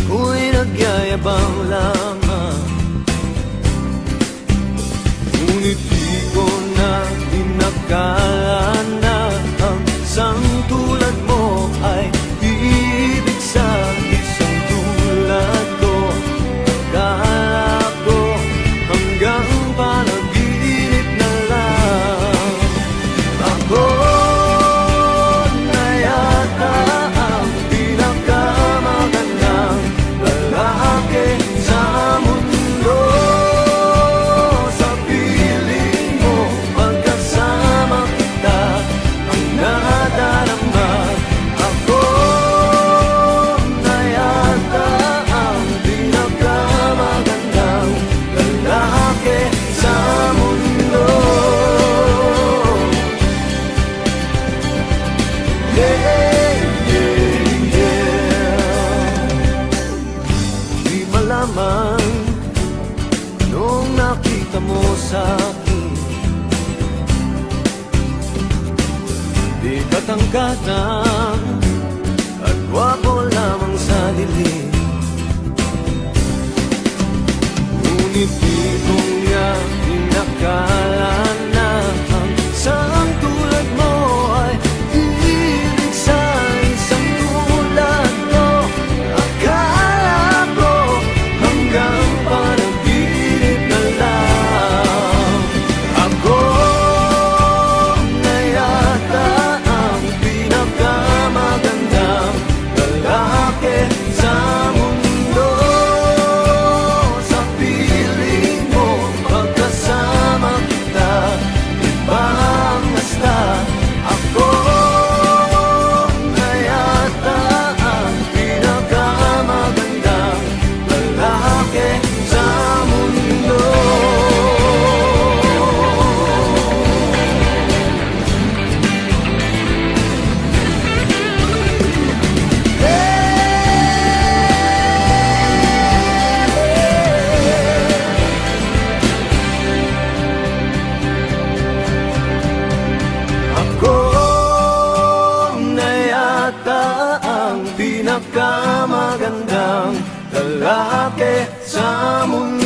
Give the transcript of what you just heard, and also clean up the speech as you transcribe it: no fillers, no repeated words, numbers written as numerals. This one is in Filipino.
ako'y nagyayabang lamang. Ngunit di ko na inakala na ang isang tulad mo ay ibig sa isang tulad ko. Akala ko hanggang panaginip na lang. Ako na yata ang pinakamagandang lalaki sa mundo. Sa piling mo, pagkasama kita, ang nadarama. Ako na yata ang pinakamagandang lalaki sa mundo. Yeah, yeah, yeah. Di malaman nung nakita mo sa'kin, di katangkatan at gwapo lamang sa dilim. Ngunit di ko nga inakala na ang isang tulad mo ay ibig sa isang tulad ko. Akala ko hanggang panaginip na lang. Ako na yata ang pinakamagandang lalaki sa mundo. Sa piling mo, pagkasama kita, iba ang hasta. Ako na yata ang pinakamagandang lalaki sa mundo. Ako na yata ang pinakamagandang lalaki sa mundo.